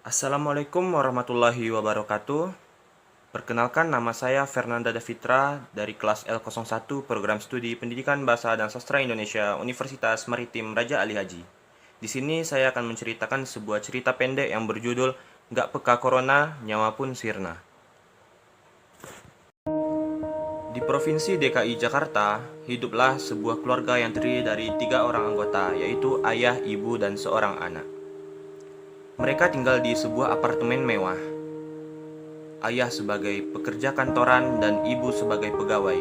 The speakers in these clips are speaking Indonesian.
Assalamualaikum warahmatullahi wabarakatuh. Perkenalkan, nama saya Fernanda Davitra dari kelas L01 Program Studi Pendidikan Bahasa dan Sastra Indonesia Universitas Maritim Raja Ali Haji. Di sini saya akan menceritakan sebuah cerita pendek yang berjudul "Gak Peka Corona, Nyawa Pun Sirna". Di Provinsi DKI Jakarta, hiduplah sebuah keluarga yang terdiri dari 3 orang anggota, yaitu ayah, ibu, dan seorang anak. Mereka tinggal di sebuah apartemen mewah. Ayah sebagai pekerja kantoran dan ibu sebagai pegawai,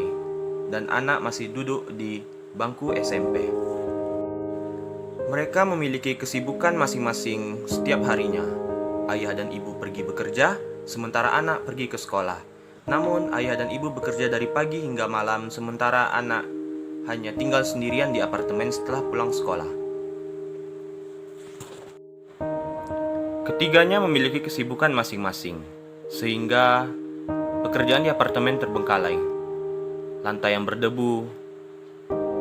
dan anak masih duduk di bangku SMP. Mereka memiliki kesibukan masing-masing setiap harinya. Ayah dan ibu pergi bekerja, sementara anak pergi ke sekolah. Namun, ayah dan ibu bekerja dari pagi hingga malam, sementara anak hanya tinggal sendirian di apartemen setelah pulang sekolah. Ketiganya memiliki kesibukan masing-masing, sehingga pekerjaan di apartemen terbengkalai. Lantai yang berdebu,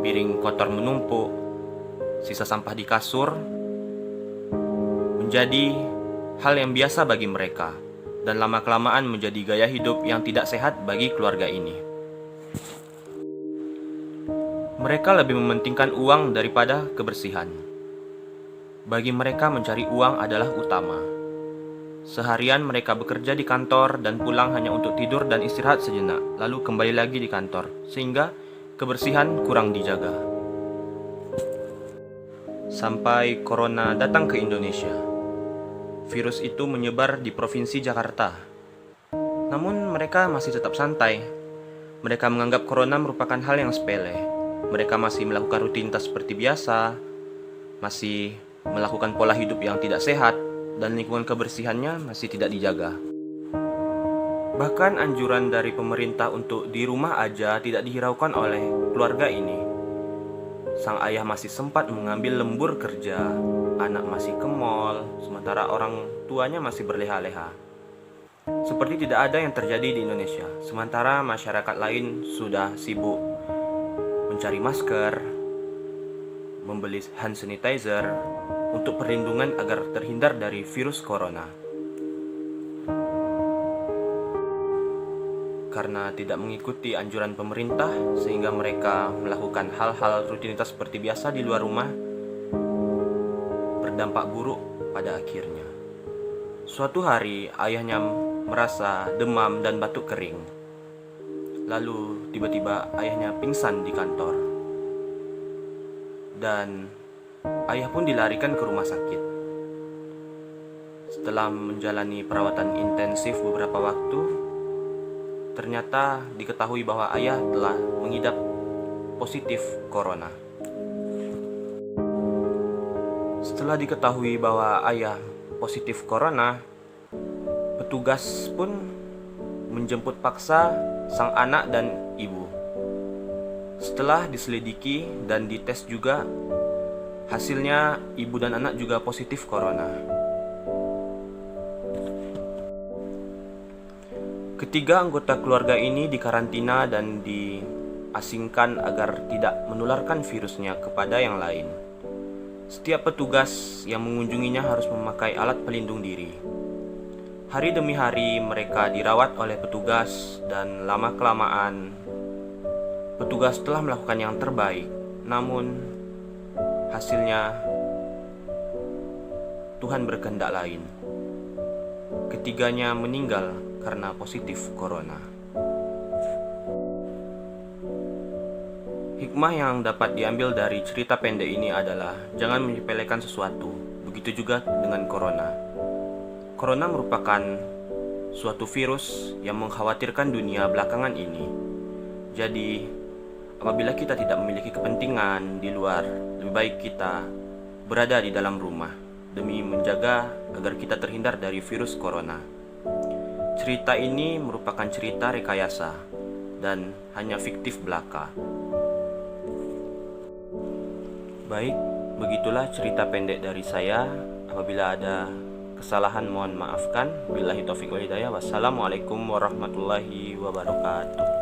piring kotor menumpuk, sisa sampah di kasur, menjadi hal yang biasa bagi mereka, dan lama-kelamaan menjadi gaya hidup yang tidak sehat bagi keluarga ini. Mereka lebih mementingkan uang daripada kebersihan. Bagi mereka mencari uang adalah utama. Seharian mereka bekerja di kantor dan pulang hanya untuk tidur dan istirahat sejenak, lalu kembali lagi di kantor, sehingga kebersihan kurang dijaga. Sampai Corona datang ke Indonesia. Virus itu menyebar di Provinsi Jakarta. Namun mereka masih tetap santai. Mereka menganggap Corona merupakan hal yang sepele. Mereka masih melakukan rutinitas seperti biasa, masih melakukan pola hidup yang tidak sehat, dan lingkungan kebersihannya masih tidak dijaga. Bahkan anjuran dari pemerintah untuk di rumah aja tidak dihiraukan oleh keluarga ini. Sang ayah masih sempat mengambil lembur kerja, anak masih ke mall, sementara orang tuanya masih berleha-leha. Seperti tidak ada yang terjadi di Indonesia, sementara masyarakat lain sudah sibuk mencari masker, membeli hand sanitizer, untuk perlindungan agar terhindar dari virus corona. Karena tidak mengikuti anjuran pemerintah, sehingga mereka melakukan hal-hal rutinitas seperti biasa di luar rumah, berdampak buruk pada akhirnya. Suatu hari, ayahnya merasa demam dan batuk kering. Lalu tiba-tiba ayahnya pingsan di kantor. Dan ayah pun dilarikan ke rumah sakit. Setelah menjalani perawatan intensif beberapa waktu, ternyata diketahui bahwa ayah telah mengidap positif corona. Setelah diketahui bahwa ayah positif corona, petugas pun menjemput paksa sang anak dan ibu. Setelah diselidiki dan dites juga, hasilnya ibu dan anak juga positif corona. Ketiga anggota keluarga ini dikarantina dan diasingkan agar tidak menularkan virusnya kepada yang lain. Setiap petugas yang mengunjunginya harus memakai alat pelindung diri. Hari demi hari mereka dirawat oleh petugas, dan lama-kelamaan petugas telah melakukan yang terbaik. Namun hasilnya Tuhan berkehendak lain. Ketiganya meninggal karena positif corona. Hikmah yang dapat diambil dari cerita pendek ini adalah jangan menyepelekan sesuatu. Begitu juga dengan corona. Corona merupakan suatu virus yang mengkhawatirkan dunia belakangan ini. Jadi, apabila kita tidak memiliki kepentingan di luar, lebih baik kita berada di dalam rumah demi menjaga agar kita terhindar dari virus corona. Cerita ini merupakan cerita rekayasa dan hanya fiktif belaka. Baik, begitulah cerita pendek dari saya. Apabila ada kesalahan mohon maafkan. Billahi taufiq wal hidayah. Wassalamualaikum warahmatullahi wabarakatuh.